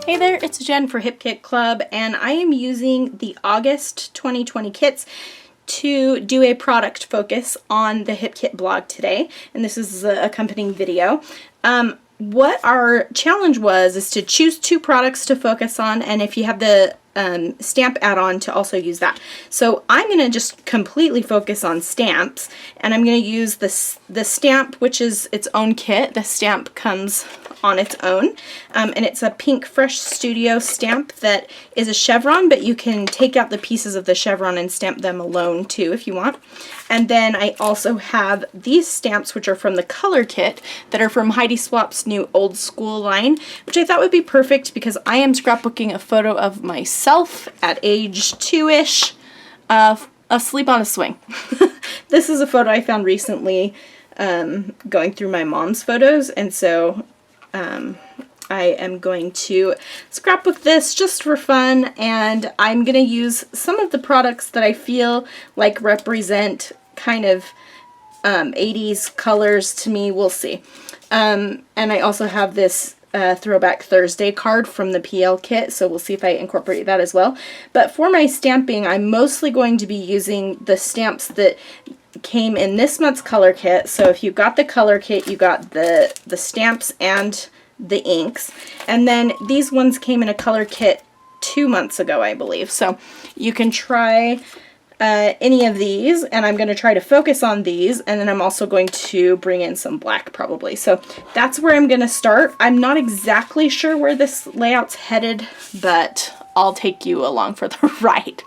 Hey there, it's Jen for Hip Kit Club, and I am using the August 2020 kits to do a product focus on the Hip Kit blog today, and this is the accompanying video. What our challenge was is to choose 2 products to focus on, and if you have the stamp add-on, to also use that. So I'm going to just completely focus on stamps, and I'm going to use the stamp, which is its own kit. The stamp comes on its own, and it's a Pink Fresh Studio stamp that is a chevron, but you can take out the pieces of the chevron and stamp them alone too if you want. And then I also have these stamps, which are from the color kit, that are from Heidi Swap's new Old School line, which I thought would be perfect because I am scrapbooking a photo of myself at age 2-ish, asleep on a swing. This is a photo I found recently going through my mom's photos, and so I am going to scrapbook this just for fun, and I'm going to use some of the products that I feel like represent kind of 80s colors to me. We'll see. And I also have this Throwback Thursday card from the PL kit, so we'll see if I incorporate that as well. But for my stamping, I'm mostly going to be using the stamps that came in this month's color kit. So if you got the color kit, you got the stamps and the inks, and then these ones came in a color kit 2 months ago, I believe. So you can try any of these, and I'm going to try to focus on these, and then I'm also going to bring in some black probably. So that's where I'm going to start. I'm not exactly sure where this layout's headed, but I'll take you along for the ride.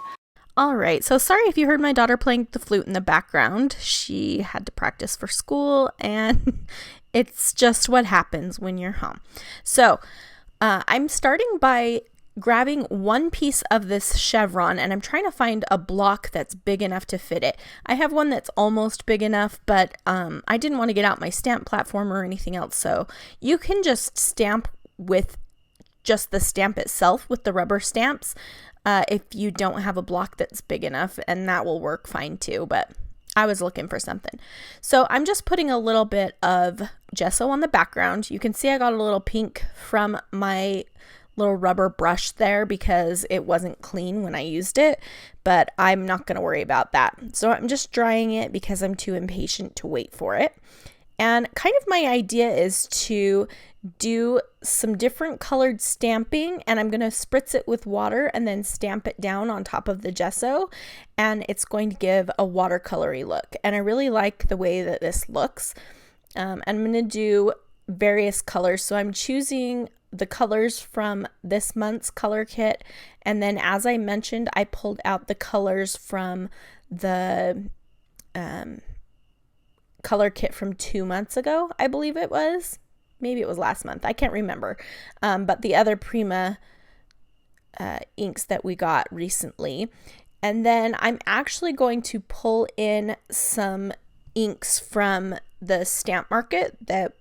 Alright, so sorry if you heard my daughter playing the flute in the background. She had to practice for school, and it's just what happens when you're home. So I'm starting by grabbing one piece of this chevron, and I'm trying to find a block that's big enough to fit it. I have one that's almost big enough, but I didn't want to get out my stamp platform or anything else, so you can just stamp with just the stamp itself with the rubber stamps if you don't have a block that's big enough, and that will work fine too, but I was looking for something. So I'm just putting a little bit of gesso on the background. You can see I got a little pink from my little rubber brush there because it wasn't clean when I used it, but I'm not going to worry about that. So I'm just drying it because I'm too impatient to wait for it. And kind of my idea is to do some different colored stamping, and I'm going to spritz it with water and then stamp it down on top of the gesso, and it's going to give a watercolory look. And I really like the way that this looks. I'm going to do various colors, so I'm choosing the colors from this month's color kit, and then as I mentioned, I pulled out the colors from the color kit from 2 months ago, I believe it was. Maybe it was last month. I can't remember. But the other Prima inks that we got recently. And then I'm actually going to pull in some inks from the stamp market that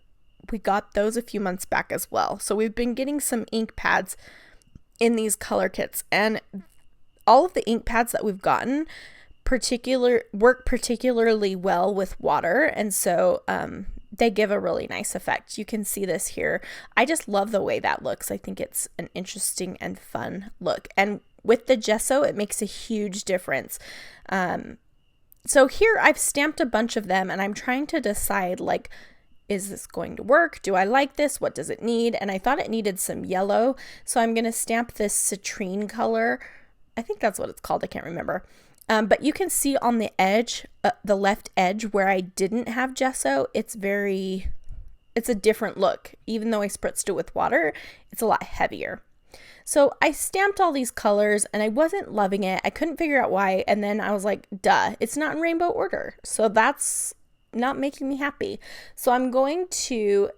we got those a few months back as well. So we've been getting some ink pads in these color kits. And all of the ink pads that we've gotten work particularly well with water, and so they give a really nice effect. You can see this here. I just love the way that looks. I think it's an interesting and fun look, and with the gesso it makes a huge difference. So here I've stamped a bunch of them, and I'm trying to decide, like, is this going to work? Do I like this? What does it need? And I thought it needed some yellow, so I'm going to stamp this citrine color. I think that's what it's called. I can't remember. But you can see on the edge, the left edge where I didn't have gesso, it's a different look. Even though I spritzed it with water, it's a lot heavier. So I stamped all these colors and I wasn't loving it. I couldn't figure out why. And then I was like, duh, it's not in rainbow order. So that's not making me happy. So I'm going to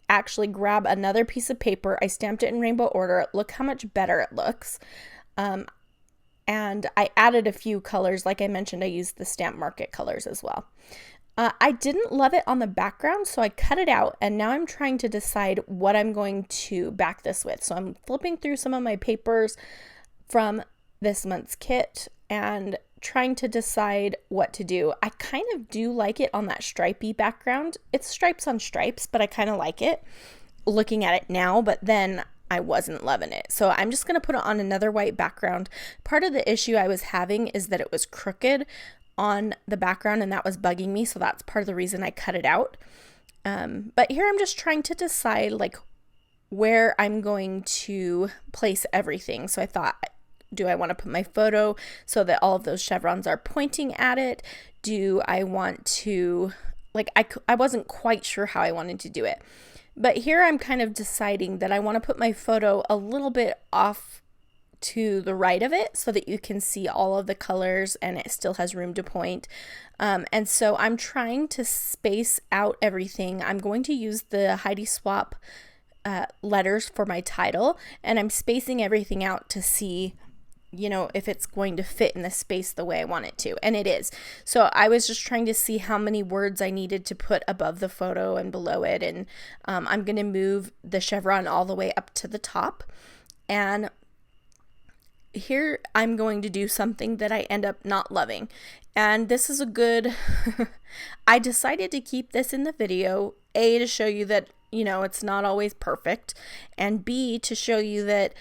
actually grab another piece of paper. I stamped it in rainbow order. Look how much better it looks. And I added a few colors. Like I mentioned, I used the Stamp Market colors as well. I didn't love it on the background, so I cut it out, and now I'm trying to decide what I'm going to back this with. So I'm flipping through some of my papers from this month's kit and trying to decide what to do. I kind of do like it on that stripey background. It's stripes on stripes, but I kind of like it looking at it now, but then I wasn't loving it. So I'm just going to put it on another white background. Part of the issue I was having is that it was crooked on the background, and that was bugging me. So that's part of the reason I cut it out. But here I'm just trying to decide like where I'm going to place everything. So I thought, do I want to put my photo so that all of those chevrons are pointing at it? Do I want to, like, I wasn't quite sure how I wanted to do it. But here I'm kind of deciding that I want to put my photo a little bit off to the right of it so that you can see all of the colors and it still has room to point. And so I'm trying to space out everything. I'm going to use the Heidi Swap letters for my title, and I'm spacing everything out to see, you know, if it's going to fit in the space the way I want it to, and it is. So I was just trying to see how many words I needed to put above the photo and below it, and I'm going to move the chevron all the way up to the top, and here I'm going to do something that I end up not loving, and this is a good, I decided to keep this in the video, A, to show you that, you know, it's not always perfect, and B, to show you that,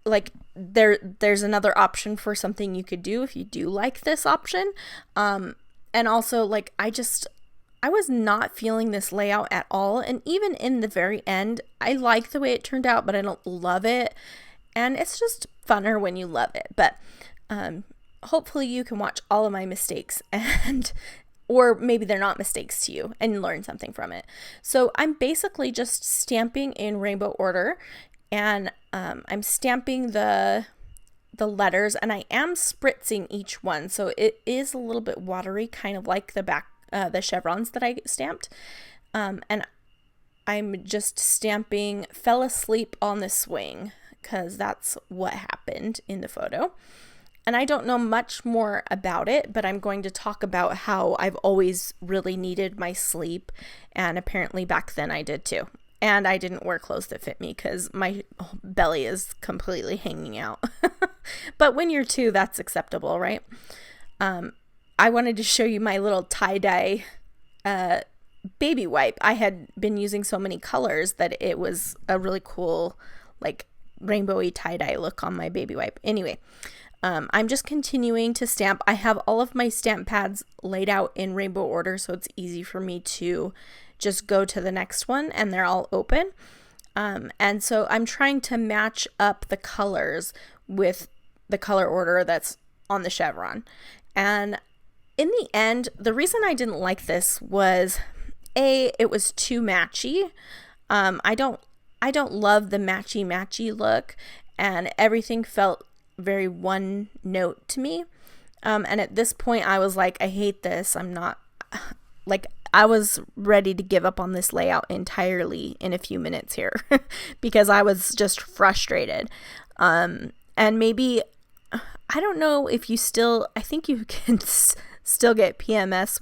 like there's another option for something you could do if you do like this option. And also, like, I was not feeling this layout at all, and even in the very end I like the way it turned out, but I don't love it, and it's just funner when you love it. But hopefully you can watch all of my mistakes, and or maybe they're not mistakes to you and learn something from it. So I'm basically just stamping in rainbow order, and I'm stamping the letters, and I am spritzing each one, so it is a little bit watery, kind of like the chevrons that I stamped. And I'm just stamping "fell asleep on the swing" because that's what happened in the photo. And I don't know much more about it, but I'm going to talk about how I've always really needed my sleep, and apparently back then I did too. And I didn't wear clothes that fit me because my belly is completely hanging out. But when you're 2, that's acceptable, right? I wanted to show you my little tie-dye baby wipe. I had been using so many colors that it was a really cool, like, rainbowy tie-dye look on my baby wipe. Anyway, I'm just continuing to stamp. I have all of my stamp pads laid out in rainbow order, so it's easy for me to just go to the next one, and they're all open. And so I'm trying to match up the colors with the color order that's on the chevron. And in the end, the reason I didn't like this was, A, it was too matchy. I don't love the matchy look, and everything felt very one note to me. And at this point I was like, I hate this. I'm not, like, I was ready to give up on this layout entirely in a few minutes here because I was just frustrated. And maybe, I don't know if you still, I think you can still get PMS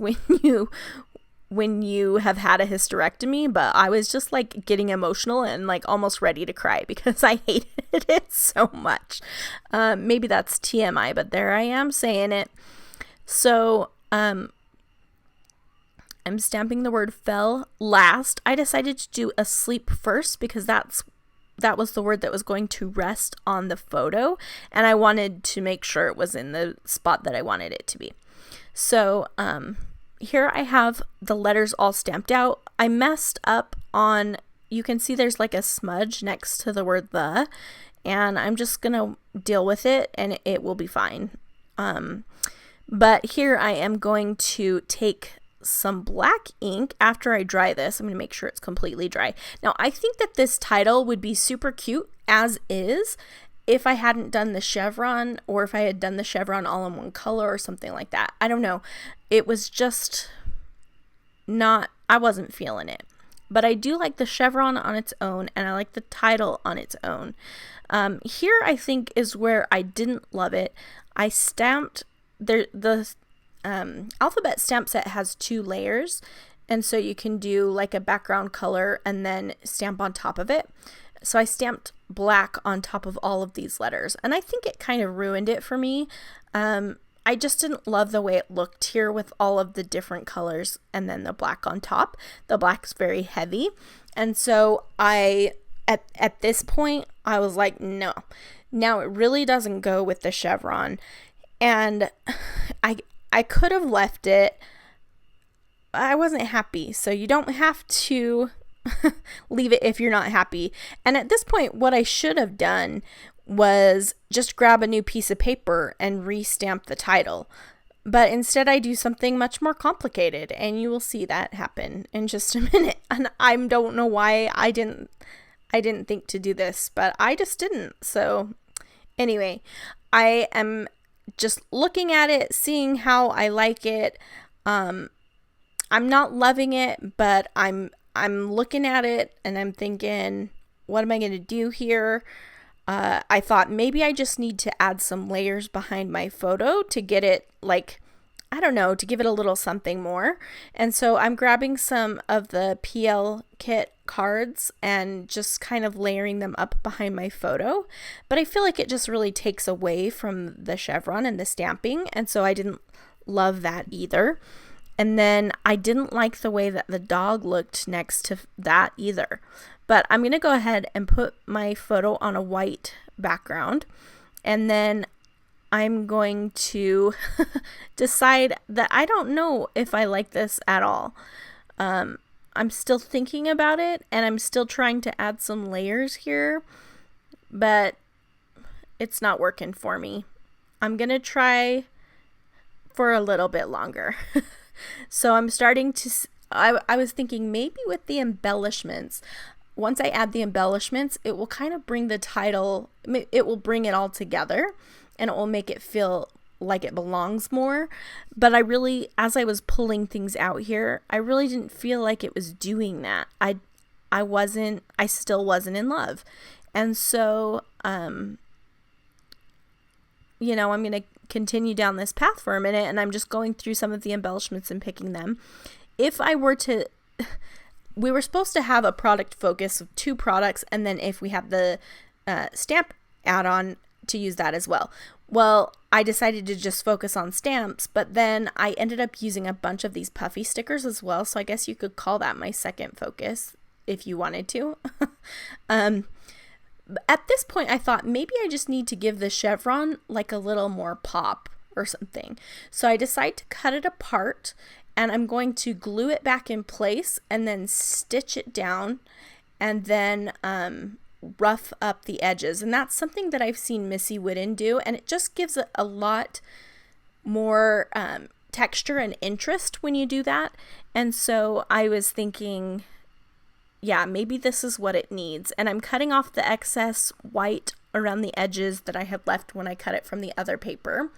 when you have had a hysterectomy, but I was just like getting emotional and like almost ready to cry because I hated it so much. Maybe that's TMI, but there I am saying it. So, I'm stamping the word "fell" last. I decided to do "asleep" first because that was the word that was going to rest on the photo, and I wanted to make sure it was in the spot that I wanted it to be. So here I have the letters all stamped out. I messed up on, you can see there's like a smudge next to the word "the," and I'm just gonna deal with it and it will be fine. But here I am going to take some black ink after I dry this. I'm going to make sure it's completely dry. Now, I think that this title would be super cute as is if I hadn't done the chevron, or if I had done the chevron all in one color or something like that. I don't know. It was just not, I wasn't feeling it. But I do like the chevron on its own, and I like the title on its own. Here I think is where I didn't love it. I stamped the alphabet stamp set has 2 layers, and so you can do like a background color and then stamp on top of it. So I stamped black on top of all of these letters, and I think it kind of ruined it for me. I just didn't love the way it looked here with all of the different colors and then the black on top. The black's very heavy, and so I at this point, I was like, no. Now it really doesn't go with the chevron. And I could have left it. I wasn't happy. So you don't have to leave it if you're not happy. And at this point, what I should have done was just grab a new piece of paper and re-stamp the title. But instead I do something much more complicated, and you will see that happen in just a minute. And I don't know why I didn't think to do this, but I just didn't. So anyway, I am just looking at it, seeing how I like it. I'm not loving it, but I'm looking at it and I'm thinking, what am I going to do here? I thought maybe I just need to add some layers behind my photo to get it, like, I don't know, to give it a little something more. And so I'm grabbing some of the PL kit cards and just kind of layering them up behind my photo. But I feel like it just really takes away from the chevron and the stamping. And so I didn't love that either. And then I didn't like the way that the dog looked next to that either. But I'm going to go ahead and put my photo on a white background. And then I'm going to decide that I don't know if I like this at all. I'm still thinking about it, and I'm still trying to add some layers here, but it's not working for me. I'm going to try for a little bit longer. So I'm starting to, I was thinking maybe with the embellishments, once I add the embellishments, it will kind of bring the title, it will bring it all together, and it will make it feel like it belongs more. But I really, as I was pulling things out here, I really didn't feel like it was doing that. I still wasn't in love. And so, I'm going to continue down this path for a minute, and I'm just going through some of the embellishments and picking them. If I were to, we were supposed to have a product focus of 2 products, and then if we have the stamp add-on, to use that as well. Well, I decided to just focus on stamps, but then I ended up using a bunch of these puffy stickers as well, so I guess you could call that my second focus if you wanted to. At this point, I thought maybe I just need to give the chevron like a little more pop or something. So I decided to cut it apart, and I'm going to glue it back in place and then stitch it down, and then rough up the edges. And that's something that I've seen Missy Whitten do, and it just gives it a lot more texture and interest when you do that. And so I was thinking, yeah, maybe this is what it needs. And I'm cutting off the excess white around the edges that I had left when I cut it from the other paper.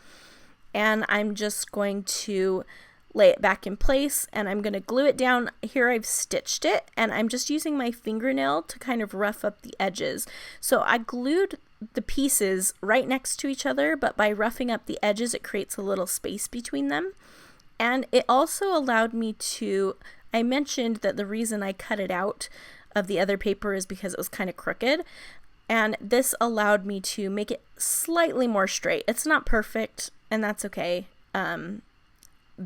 And I'm just going to lay it back in place, and I'm going to glue it down. Here I've stitched it, and I'm just using my fingernail to kind of rough up the edges. So I glued the pieces right next to each other, but by roughing up the edges, it creates a little space between them. And it also allowed me to, I mentioned that the reason I cut it out of the other paper is because it was kind of crooked. And this allowed me to make it slightly more straight. It's not perfect, and that's okay.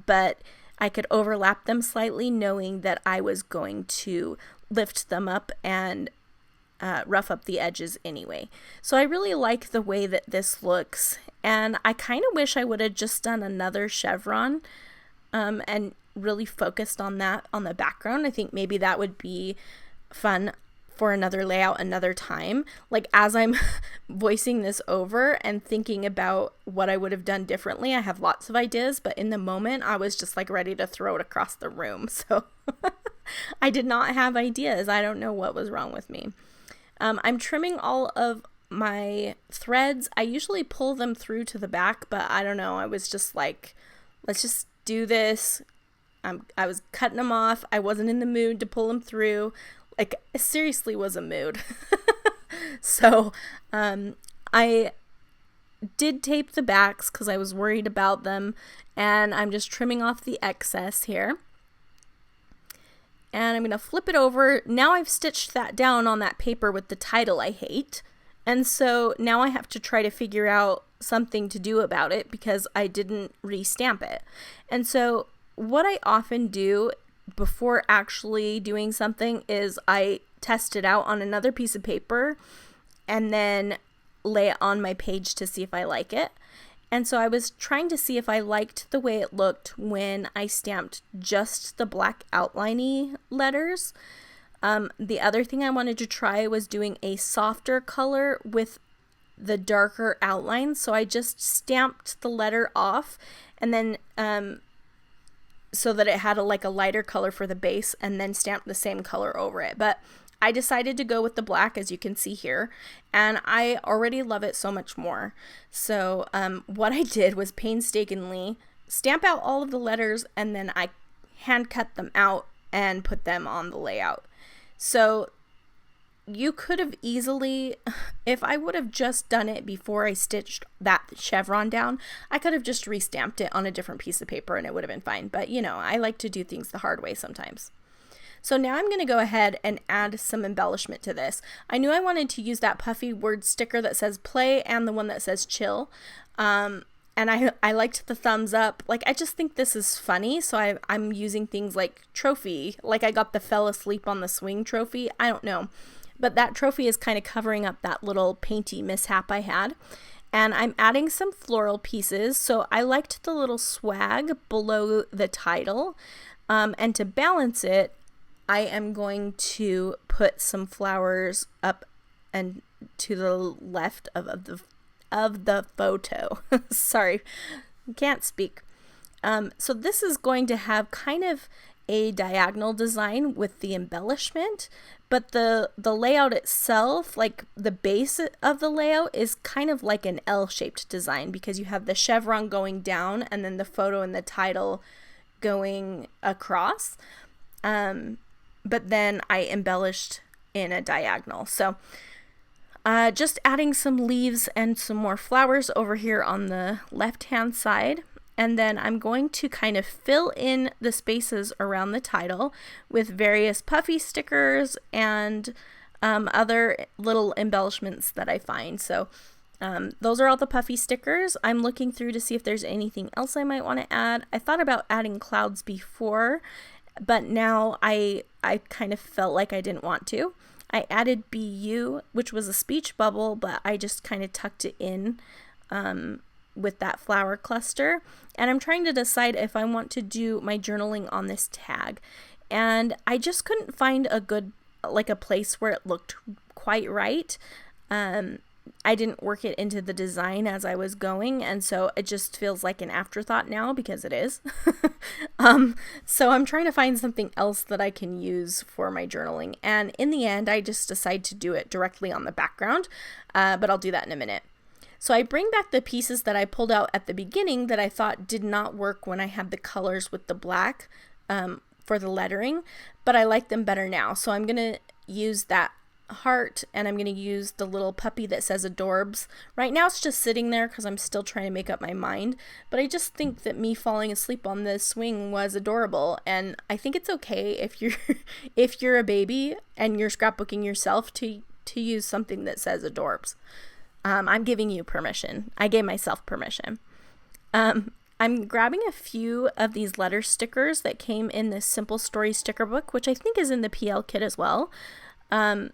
But I could overlap them slightly, knowing that I was going to lift them up and rough up the edges anyway. So I really like the way that this looks, and I kind of wish I would have just done another chevron and really focused on that on the background. I think maybe that would be fun for another layout another time. Like, as I'm voicing this over and thinking about what I would have done differently, I have lots of ideas, but in the moment I was just like ready to throw it across the room. So I did not have ideas. I don't know what was wrong with me. I'm trimming all of my threads. I usually pull them through to the back, but I don't know. I was just like, let's just do this. I was cutting them off. I wasn't in the mood to pull them through. Like, it seriously was a mood. So I did tape the backs because I was worried about them, and I'm just trimming off the excess here. And I'm going to flip it over. Now I've stitched that down on that paper with the title I hate. And so now I have to try to figure out something to do about it because I didn't re-stamp it. And so what I often do before actually doing something is I test it out on another piece of paper and then lay it on my page to see if I like it. And so I was trying to see if I liked the way it looked when I stamped just the black outliney letters. The other thing I wanted to try was doing a softer color with the darker outline. So I just stamped the letter off and then so that it had a lighter color for the base, and then stamped the same color over it. But I decided to go with the black, as you can see here, and I already love it so much more. So what I did was painstakingly stamp out all of the letters, and then I hand cut them out and put them on the layout. So you could have easily, if I would have just done it before I stitched that chevron down, I could have just restamped it on a different piece of paper and it would have been fine. But you know, I like to do things the hard way sometimes. So now I'm going to go ahead and add some embellishment to this. I knew I wanted to use that puffy word sticker that says play and the one that says chill. And I liked the thumbs up. Like, I just think this is funny. So I'm using things like trophy. Like I got the fell asleep on the swing trophy. I don't know. But that trophy is kind of covering up that little painty mishap I had. And I'm adding some floral pieces. So I liked the little swag below the title. And to balance it, I am going to put some flowers up and to the left of the photo. Sorry, can't speak. So this is going to have kind of a diagonal design with the embellishment, but the layout itself, like the base of the layout, is kind of like an L-shaped design because you have the chevron going down and then the photo and the title going across. But then I embellished in a diagonal. So just adding some leaves and some more flowers over here on the left-hand side. And then I'm going to kind of fill in the spaces around the title with various puffy stickers and other little embellishments that I find. So those are all the puffy stickers. I'm looking through to see if there's anything else I might want to add. I thought about adding clouds before, but now I kind of felt like I didn't want to. I added BU, which was a speech bubble, but I just kind of tucked it in with that flower cluster. And I'm trying to decide if I want to do my journaling on this tag. And I just couldn't find a good, like a place where it looked quite right. I didn't work it into the design as I was going, and so it just feels like an afterthought now because it is. So I'm trying to find something else that I can use for my journaling, and in the end I just decide to do it directly on the background, but I'll do that in a minute. So I bring back the pieces that I pulled out at the beginning that I thought did not work when I had the colors with the black for the lettering, but I like them better now. So I'm going to use that heart, and I'm going to use the little puppy that says adorbs. Right now it's just sitting there because I'm still trying to make up my mind, but I just think that me falling asleep on the swing was adorable, and I think it's okay if you're if you're a baby and you're scrapbooking yourself to use something that says adorbs. I'm giving you permission. I gave myself permission. I'm grabbing a few of these letter stickers that came in this Simple Story sticker book, which I think is in the PL kit as well. And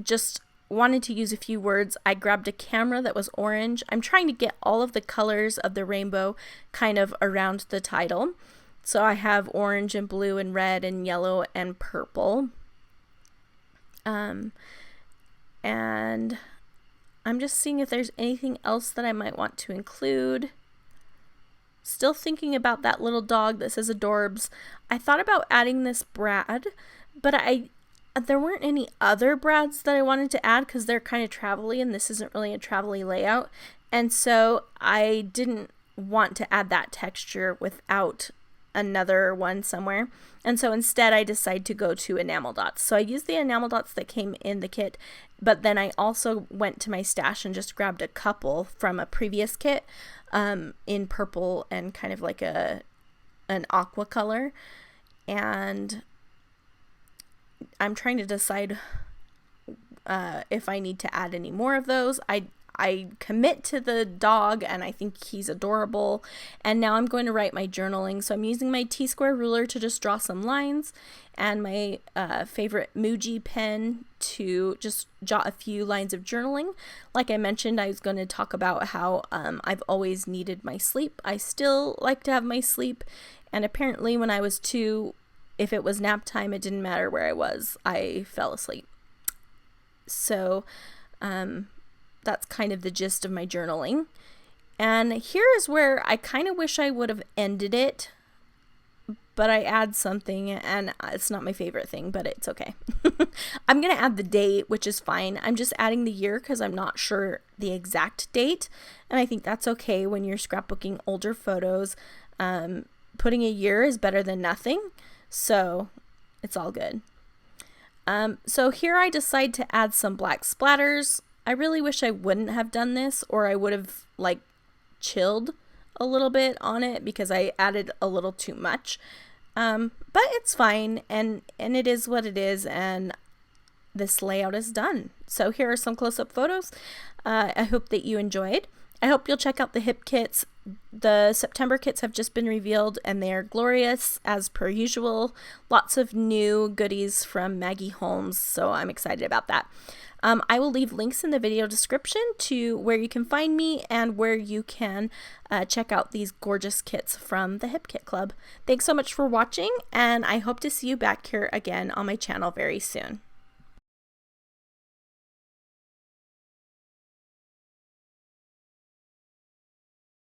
just wanted to use a few words. I grabbed a camera that was orange. I'm trying to get all of the colors of the rainbow kind of around the title. So I have orange and blue and red and yellow and purple. And I'm just seeing if there's anything else that I might want to include. Still thinking about that little dog that says adorbs. I thought about adding this Brad, but there weren't any other Brads that I wanted to add because they're kind of travel-y and this isn't really a travel-y layout. And so I didn't want to add that texture without another one somewhere. And so instead I decided to go to enamel dots. So I used the enamel dots that came in the kit, but then I also went to my stash and just grabbed a couple from a previous kit in purple and kind of like an aqua color. And I'm trying to decide if I need to add any more of those. I commit to the dog and I think he's adorable. And now I'm going to write my journaling. So I'm using my T-square ruler to just draw some lines, and my favorite Muji pen to just jot a few lines of journaling. Like I mentioned, I was going to talk about how I've always needed my sleep. I still like to have my sleep, and apparently when I was 2, if it was nap time, it didn't matter where I was, I fell asleep. So that's kind of the gist of my journaling. And here is where I kind of wish I would have ended it, but I add something, and it's not my favorite thing, but it's okay. I'm going to add the date, which is fine. I'm just adding the year because I'm not sure the exact date, and I think that's okay when you're scrapbooking older photos. Putting a year is better than nothing, so it's all good. So here I decide to add some black splatters. I really wish I wouldn't have done this, or I would have like chilled a little bit on it because I added a little too much. But it's fine, and it is what it is, and this layout is done. So here are some close-up photos. I hope that you enjoyed. I hope you'll check out the hip kits. The September kits have just been revealed, and they are glorious as per usual. Lots of new goodies from Maggie Holmes, so I'm excited about that. I will leave links in the video description to where you can find me and where you can check out these gorgeous kits from the Hip Kit Club. Thanks so much for watching, and I hope to see you back here again on my channel very soon.